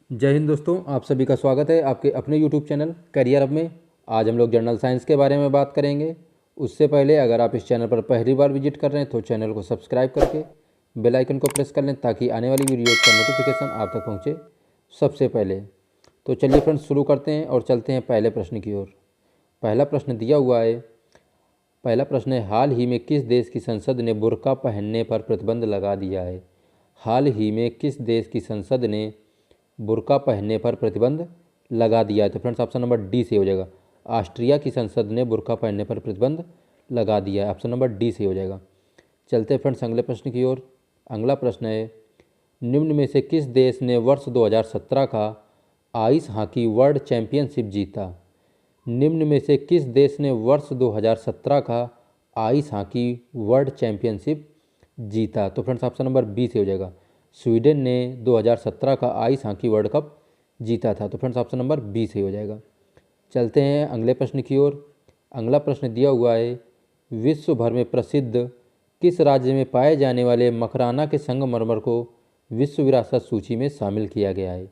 जय हिंद दोस्तों, आप सभी का स्वागत है आपके अपने YouTube चैनल करियर अब में। आज हम लोग जनरल साइंस के बारे में बात करेंगे। उससे पहले अगर आप इस चैनल पर पहली बार विजिट कर रहे हैं तो चैनल को सब्सक्राइब करके बेल आइकन को प्रेस कर लें ताकि आने वाली वीडियोज़ का नोटिफिकेशन आप तक पहुँचे सबसे पहले। तो चलिए फ्रेंड्स, शुरू करते हैं और चलते हैं पहले प्रश्न की ओर। पहला प्रश्न दिया हुआ है। पहला प्रश्न है, हाल ही में किस देश की संसद ने बुर्का पहनने पर प्रतिबंध लगा दिया है? हाल ही में किस देश की संसद ने बुर्का पहनने पर प्रतिबंध लगा दिया है? तो फ्रेंड्स ऑप्शन नंबर डी से हो जाएगा। ऑस्ट्रिया की संसद ने बुर्का पहनने पर प्रतिबंध लगा दिया है। ऑप्शन नंबर डी से हो जाएगा। चलते हैं फ्रेंड्स अगले प्रश्न की ओर। अगला प्रश्न है, निम्न में से किस देश ने वर्ष 2017 का आइस हॉकी वर्ल्ड चैंपियनशिप जीता? निम्न में से किस देश ने वर्ष 2017 का आइस हॉकी वर्ल्ड चैंपियनशिप जीता? तो फ्रेंड्स ऑप्शन नंबर बी से हो जाएगा। स्वीडन ने 2017 का आइस हॉकी वर्ल्ड कप जीता था। तो फ्रेंड्स ऑप्शन नंबर बी से हो जाएगा। चलते हैं अगले प्रश्न की ओर। अगला प्रश्न दिया हुआ है, विश्व भर में प्रसिद्ध किस राज्य में पाए जाने वाले मकराना के संगमरमर को विश्व विरासत सूची में शामिल किया गया है?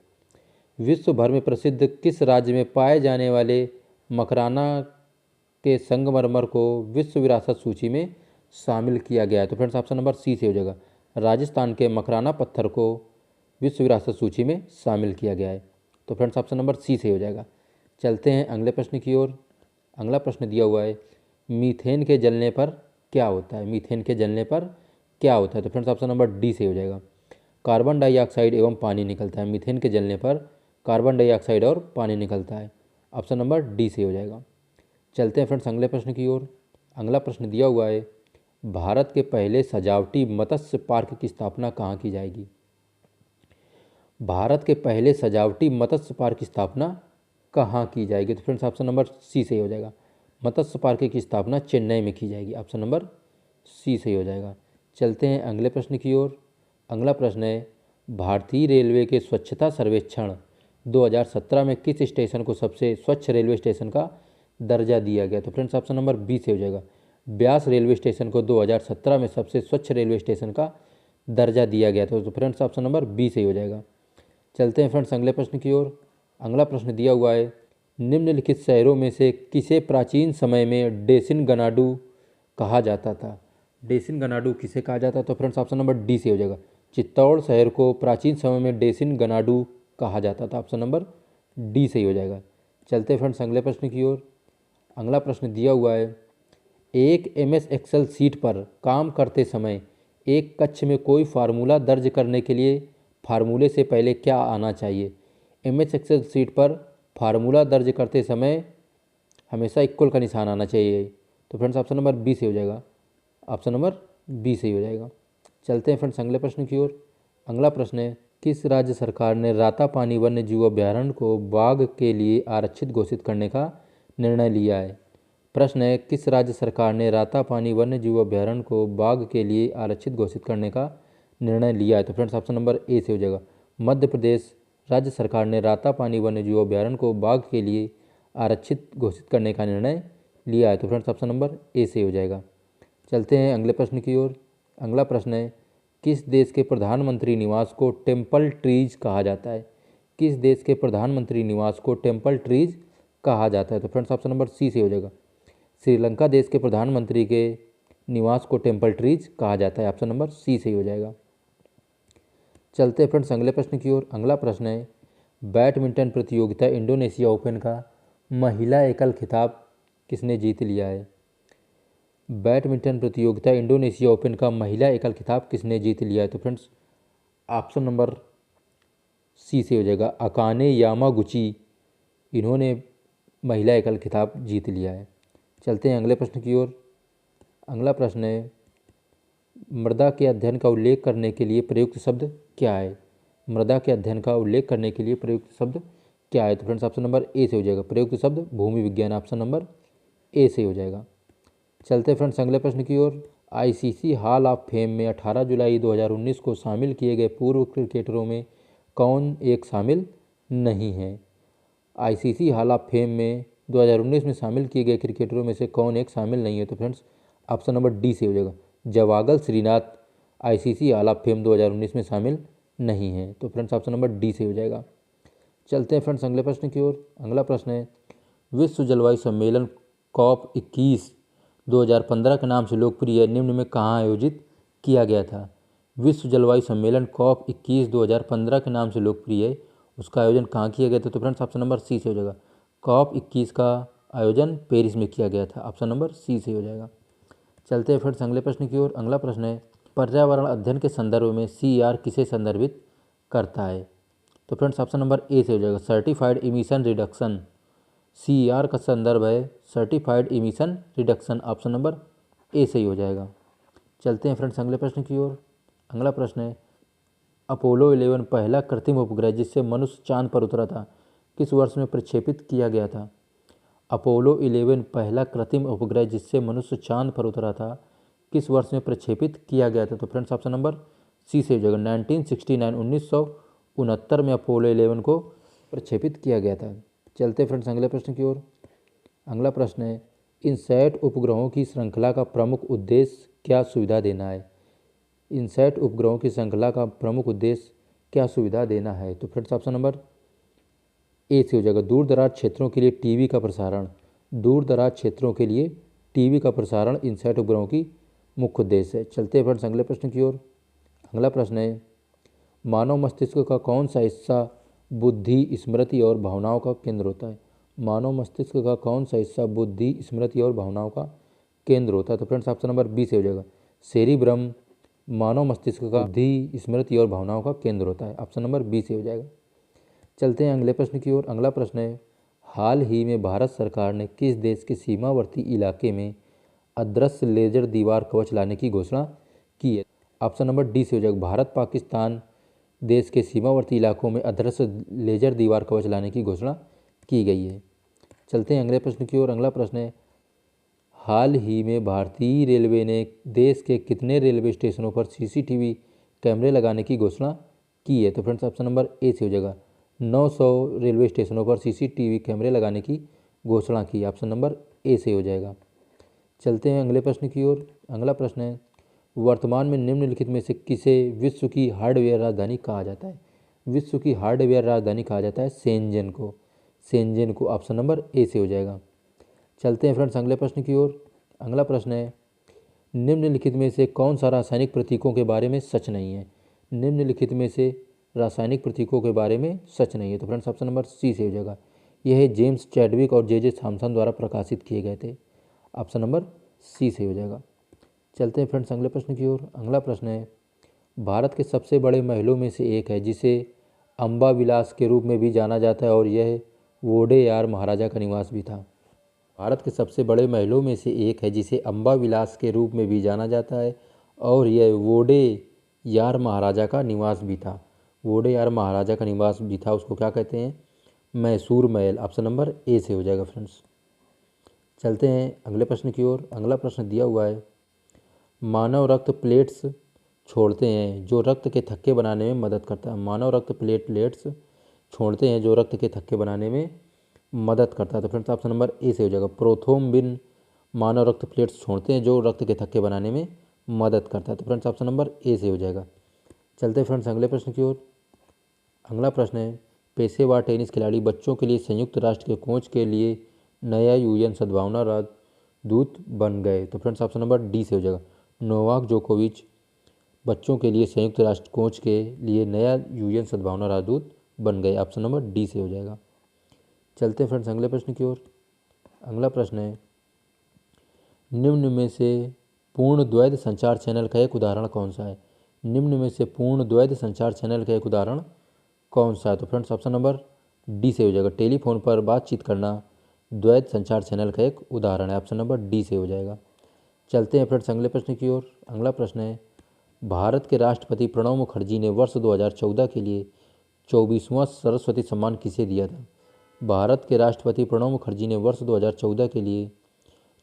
विश्व भर में प्रसिद्ध किस राज्य में पाए जाने वाले मकराना के संगमरमर को विश्व विरासत सूची में शामिल किया गया है? तो फ्रेंड्स ऑप्शन नंबर सी से हो जाएगा। राजस्थान के मकराना पत्थर को विश्व विरासत सूची में शामिल किया गया है। तो फ्रेंड्स ऑप्शन नंबर सी से हो जाएगा। चलते हैं अगले प्रश्न की ओर। अगला प्रश्न दिया हुआ है, मीथेन के जलने पर क्या होता है? मीथेन के जलने पर क्या होता है? तो फ्रेंड्स ऑप्शन नंबर डी से हो जाएगा। कार्बन डाइऑक्साइड एवं पानी निकलता है। मीथेन के जलने पर कार्बन डाइऑक्साइड और पानी निकलता है। ऑप्शन नंबर डी से हो जाएगा। चलते हैं फ्रेंड्स अगले प्रश्न की ओर। अगला प्रश्न दिया हुआ है, भारत के पहले सजावटी मत्स्य पार्क की स्थापना कहाँ की जाएगी? भारत के पहले सजावटी मत्स्य पार्क की स्थापना कहाँ की जाएगी? तो फ्रेंड्स ऑप्शन नंबर सी से हो जाएगा। मत्स्य पार्क की स्थापना चेन्नई में की जाएगी। ऑप्शन नंबर सी से हो जाएगा। चलते हैं अगले प्रश्न की ओर। अगला प्रश्न है, भारतीय रेलवे के स्वच्छता सर्वेक्षण 2017 में किस स्टेशन को सबसे स्वच्छ रेलवे स्टेशन का दर्जा दिया गया? तो फ्रेंड्स ऑप्शन नंबर बी से हो जाएगा। ब्यास रेलवे स्टेशन को 2017 में सबसे स्वच्छ रेलवे स्टेशन का दर्जा दिया गया था। तो फ्रेंड्स ऑप्शन नंबर बी से हो जाएगा। चलते हैं फ्रेंड्स अगले प्रश्न की ओर। अगला प्रश्न दिया हुआ है, निम्नलिखित शहरों में से किसे प्राचीन समय में डेसिनगनाडू कहा जाता था? डेसिनगनाडू किसे कहा जाता? तो फ्रेंड्स ऑप्शन नंबर डी से हो जाएगा। चित्तौड़ शहर को प्राचीन समय में डेसिनगनाडू कहा जाता था। ऑप्शन नंबर डी से ही हो जाएगा। चलते हैं फ्रेंड्स अगले प्रश्न की ओर। अगला प्रश्न दिया हुआ है, एक एमएस एक्सेल सीट पर काम करते समय एक कक्ष में कोई फार्मूला दर्ज करने के लिए फार्मूले से पहले क्या आना चाहिए? एमएस एक्सेल सीट पर फार्मूला दर्ज करते समय हमेशा इक्वल का निशान आना चाहिए। तो फ्रेंड्स ऑप्शन नंबर बी से हो जाएगा। ऑप्शन नंबर बी से ही हो जाएगा। चलते हैं फ्रेंड्स अगले प्रश्न की ओर। अगला प्रश्न है, किस राज्य सरकार ने रातापानी वन्य जीव अभयारण्य को बाघ के लिए आरक्षित घोषित करने का निर्णय लिया है? प्रश्न है, किस राज्य सरकार ने रातापानी वन्य जीव अभयारण्य को बाघ के लिए आरक्षित घोषित करने का निर्णय लिया है? तो फ्रेंड्स ऑप्शन नंबर ए से हो जाएगा। मध्य प्रदेश राज्य सरकार ने रातापानी वन्य जीव अभयारण्य को बाघ के लिए आरक्षित घोषित करने का निर्णय लिया है। तो फ्रेंड्स ऑप्शन नंबर ए से हो जाएगा। चलते हैं अगले प्रश्न की ओर। अगला प्रश्न है, किस देश के प्रधानमंत्री निवास को टेम्पल ट्रीज कहा जाता है? किस देश के प्रधानमंत्री निवास को टेम्पल ट्रीज कहा जाता है? तो फ्रेंड्स ऑप्शन नंबर सी से हो जाएगा। श्रीलंका देश के प्रधानमंत्री के निवास को टेम्पल ट्रीज कहा जाता है। ऑप्शन नंबर सी से ही हो जाएगा। चलते हैं फ्रेंड्स अगले प्रश्न की ओर। अगला प्रश्न है, बैडमिंटन प्रतियोगिता इंडोनेशिया ओपन का महिला एकल खिताब किसने जीत लिया है? बैडमिंटन प्रतियोगिता इंडोनेशिया ओपन का महिला एकल खिताब किसने जीत लिया है? तो फ्रेंड्स ऑप्शन नंबर सी से हो जाएगा। अकाने यामागुची, इन्होंने महिला एकल खिताब जीत लिया है। चलते हैं अगले प्रश्न की ओर। अगला प्रश्न है, मृदा के अध्ययन का उल्लेख करने के लिए प्रयुक्त शब्द क्या है? मृदा के अध्ययन का उल्लेख करने के लिए प्रयुक्त शब्द क्या है? तो फ्रेंड्स ऑप्शन नंबर ए से हो जाएगा। प्रयुक्त शब्द भूमि विज्ञान। ऑप्शन नंबर ए से हो जाएगा। चलते फ्रेंड्स अगले प्रश्न की ओर। आईसीसी हॉल ऑफ फेम में 18 जुलाई 2019 को शामिल किए गए पूर्व क्रिकेटरों में कौन एक शामिल नहीं है? आईसीसी हॉल ऑफ फेम में 2019 में शामिल किए गए क्रिकेटरों में से कौन एक शामिल नहीं है? तो फ्रेंड्स ऑप्शन नंबर डी से हो जाएगा। Javagal Srinath ICC hall of fame 2019 में शामिल नहीं है। तो फ्रेंड्स ऑप्शन नंबर डी से हो जाएगा। चलते हैं फ्रेंड्स अगले प्रश्न की ओर। अगला प्रश्न है, विश्व जलवायु सम्मेलन COP 21 2015 के नाम से लोकप्रिय निम्न में कहाँ आयोजित किया गया था? विश्व जलवायु सम्मेलन COP 21 2015 के नाम से लोकप्रिय है, उसका आयोजन कहाँ किया गया था? तो फ्रेंड्स ऑप्शन नंबर सी से हो जाएगा। COP 21 का आयोजन पेरिस में किया गया था। ऑप्शन नंबर सी से हो जाएगा। चलते हैं फ्रेंड्स अगले प्रश्न की ओर। अगला प्रश्न है, पर्यावरण अध्ययन के संदर्भ में CER किसे संदर्भित करता है? तो फ्रेंड्स ऑप्शन नंबर ए से हो जाएगा, सर्टिफाइड इमिशन रिडक्शन। CER का संदर्भ है certified emission reduction. Option number A सही हो जाएगा। चलते हैं फ्रेंड्स अगले प्रश्न की ओर। अगला प्रश्न है, अपोलो 11 पहला कृत्रिम उपग्रह जिससे मनुष्य चांद पर उतरा था, किस वर्ष में प्रक्षेपित किया गया था? अपोलो 11 पहला कृत्रिम उपग्रह जिससे मनुष्य चांद पर उतरा था, किस वर्ष में प्रक्षेपित किया गया था? तो फ्रेंड्स ऑप्शन नंबर सी से हो जाएगा, 1969 1969 में अपोलो 11 को प्रक्षेपित किया गया था। चलते फ्रेंड्स अगले प्रश्न की ओर। अगला प्रश्न है, इनसैट उपग्रहों की श्रृंखला का प्रमुख उद्देश्य क्या सुविधा देना है? इनसैट उपग्रहों की श्रृंखला का प्रमुख उद्देश्य क्या सुविधा देना है? तो फ्रेंड्स ऑप्शन नंबर ए से हो जाएगा, दूर दराज क्षेत्रों के लिए टीवी का प्रसारण। दूर दराज क्षेत्रों के लिए टीवी का प्रसारण इनसैट उपग्रहों की मुख्य उद्देश्य है। चलते हैं फ्रेंड्स अगले प्रश्न की ओर। अगला प्रश्न है, मानव मस्तिष्क का कौन सा हिस्सा बुद्धि, स्मृति और भावनाओं का केंद्र होता है? मानव मस्तिष्क का कौन सा हिस्सा बुद्धि, स्मृति और भावनाओं का केंद्र होता है? तो फ्रेंड्स ऑप्शन नंबर बी से हो जाएगा, सेरिब्रम मानव मस्तिष्क का बुद्धि, स्मृति और भावनाओं का केंद्र होता है। ऑप्शन नंबर बी से हो जाएगा। चलते हैं अगले प्रश्न की ओर। अगला प्रश्न है, हाल ही में भारत सरकार ने किस देश के सीमावर्ती इलाके में अदृश्य लेजर दीवार कवच लाने की घोषणा की है? ऑप्शन नंबर डी से हो जाएगा, भारत पाकिस्तान देश के सीमावर्ती इलाकों में अदृश्य लेजर दीवार कवच लाने की घोषणा की गई है। चलते हैं अगले प्रश्न की ओर। अगला प्रश्न है, हाल ही में भारतीय रेलवे ने देश के कितने रेलवे स्टेशनों पर CCTV कैमरे लगाने की घोषणा की है? तो फ्रेंड्स ऑप्शन नंबर ए से हो जाएगा, 900 रेलवे स्टेशनों पर CCTV कैमरे लगाने की घोषणा की। ऑप्शन नंबर ए से हो जाएगा। चलते हैं अगले प्रश्न की ओर। अगला प्रश्न है, वर्तमान में निम्नलिखित में से किसे विश्व की हार्डवेयर राजधानी कहा जाता है? विश्व की हार्डवेयर राजधानी कहा जाता है शेंजन को। शेंजन को। ऑप्शन नंबर ए से हो जाएगा। चलते हैं फ्रेंड्स अगले प्रश्न की ओर। अगला प्रश्न है, निम्नलिखित में से कौन सा रासायनिक प्रतीकों के बारे में सच नहीं है? निम्नलिखित में से रासायनिक प्रतीकों के बारे में सच नहीं है? तो फ्रेंड्स ऑप्शन नंबर सी से हो जाएगा, यह जेम्स चैडविक और जे थॉमसन द्वारा प्रकाशित किए गए थे। ऑप्शन नंबर सी से हो जाएगा। चलते हैं फ्रेंड्स अगले प्रश्न की ओर। अगला प्रश्न है, भारत के सबसे बड़े महलों में से एक है जिसे अम्बा विलास के रूप में भी जाना जाता है और यह वोडेयार महाराजा का निवास भी था। भारत के सबसे बड़े महलों में से एक है जिसे अम्बा विलास के रूप में भी जाना जाता है और यह वोडेयार महाराजा का निवास भी था। वोडेयार महाराजा का निवास भी था, उसको क्या कहते हैं? मैसूर महल। ऑप्शन नंबर ए से हो जाएगा फ्रेंड्स। चलते हैं अगले प्रश्न की ओर। अगला प्रश्न दिया हुआ है, मानव रक्त प्लेट्स छोड़ते हैं जो रक्त के थक्के बनाने में मदद करता है। मानव रक्त प्लेटलेट्स छोड़ते हैं जो रक्त के थक्के बनाने में मदद करता है। तो फ्रेंड्स ऑप्शन नंबर ए से हो जाएगा, प्रोथ्रोम्बिन मानव रक्त प्लेट्स छोड़ते हैं जो रक्त के थक्के बनाने में मदद करता है। तो फ्रेंड्स ऑप्शन नंबर ए से हो जाएगा। चलते हैं फ्रेंड्स अगले प्रश्न की ओर। अगला प्रश्न है, पेशेवर टेनिस खिलाड़ी बच्चों के लिए संयुक्त राष्ट्र के कोच के लिए नया UN सद्भावना राजदूत बन गए। तो फ्रेंड्स ऑप्शन नंबर डी से हो जाएगा, नोवाक जोकोविच बच्चों के लिए संयुक्त राष्ट्र कोच के लिए नया UN सद्भावना राजदूत बन गए। ऑप्शन नंबर डी से हो जाएगा। चलते हैं फ्रेंड्स अगले प्रश्न की ओर। अगला प्रश्न है, निम्न में से पूर्ण द्वैध संचार चैनल का एक उदाहरण कौन सा है? निम्न में से पूर्ण द्वैध संचार चैनल का एक उदाहरण कौन सा है? तो फ्रेंड्स ऑप्शन नंबर डी से हो जाएगा, टेलीफोन पर बातचीत करना द्वैध संचार चैनल का एक उदाहरण है। ऑप्शन नंबर डी से हो जाएगा। चलते हैं फ्रेंड्स अगले प्रश्न की ओर। अगला प्रश्न है, भारत के राष्ट्रपति प्रणब मुखर्जी ने वर्ष 2014 के लिए 24वां सरस्वती सम्मान किसे दिया था? भारत के राष्ट्रपति प्रणब मुखर्जी ने वर्ष 2014 के लिए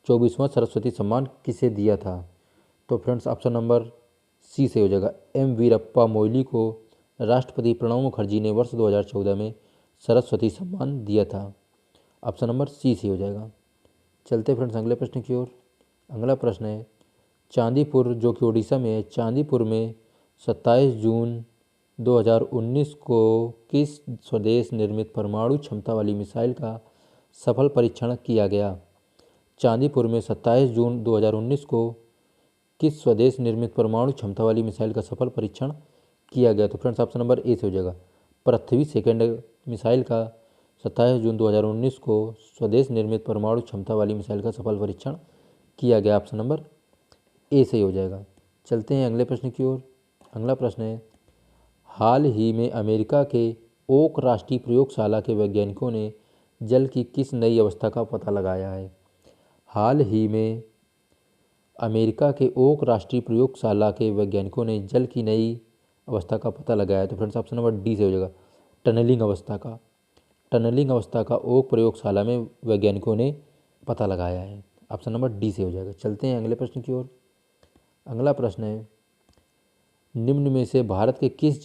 24वां सरस्वती सम्मान किसे दिया था? तो फ्रेंड्स ऑप्शन नंबर सी से हो जाएगा, M वीरप्पा मोइली को राष्ट्रपति प्रणब मुखर्जी ने वर्ष 2014 में सरस्वती सम्मान दिया था। ऑप्शन नंबर सी से हो जाएगा। चलते फ्रेंड्स अगले प्रश्न की ओर। अगला प्रश्न है, चांदीपुर जो कि उड़ीसा में है, चांदीपुर में 27 जून 2019 को किस स्वदेश निर्मित परमाणु क्षमता वाली मिसाइल का सफल परीक्षण किया गया? चांदीपुर में 27 जून 2019 को किस स्वदेश निर्मित परमाणु क्षमता वाली मिसाइल का सफल परीक्षण किया गया? तो फ्रेंड्स ऑप्शन नंबर ए से हो जाएगा। पृथ्वी सेकंड मिसाइल का 27 जून 2019 को स्वदेश निर्मित परमाणु क्षमता वाली मिसाइल का सफल परीक्षण किया गया। ऑप्शन नंबर ए से हो जाएगा। चलते हैं अगले प्रश्न की ओर। अगला प्रश्न है, हाल ही में अमेरिका के ओक राष्ट्रीय प्रयोगशाला के वैज्ञानिकों ने जल की किस नई अवस्था का पता लगाया है? हाल ही में अमेरिका के ओक राष्ट्रीय प्रयोगशाला के वैज्ञानिकों ने जल की नई अवस्था का पता लगाया है। तो फ्रेंड्स ऑप्शन नंबर डी से हो जाएगा, टनलिंग अवस्था का। टनलिंग अवस्था का ओक प्रयोगशाला में वैज्ञानिकों ने पता लगाया है। ऑप्शन नंबर डी से हो जाएगा। चलते हैं अगले प्रश्न की ओर। अगला प्रश्न है, निम्न में से भारत के किस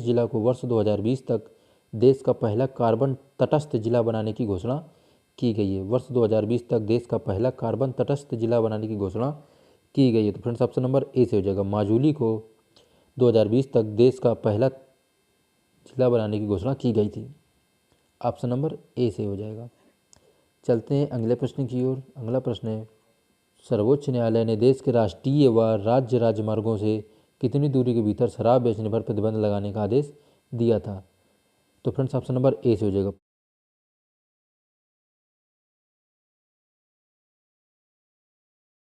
जिला को वर्ष 2020 तक देश का पहला कार्बन तटस्थ जिला बनाने की घोषणा की गई है? वर्ष 2020 तक देश का पहला कार्बन तटस्थ जिला बनाने की घोषणा की गई है। तो फ्रेंड्स ऑप्शन नंबर ए से हो जाएगा। माजुली को 2020 तक देश का पहला जिला बनाने की घोषणा की गई थी। ऑप्शन नंबर ए से हो जाएगा। चलते हैं अगले प्रश्न की ओर। अगला प्रश्न है, सर्वोच्च न्यायालय ने देश के राष्ट्रीय व राज्य राजमार्गों से कितनी दूरी के भीतर शराब बेचने पर प्रतिबंध लगाने का आदेश दिया था? तो फ्रेंड्स ऑप्शन नंबर ए से हो जाएगा।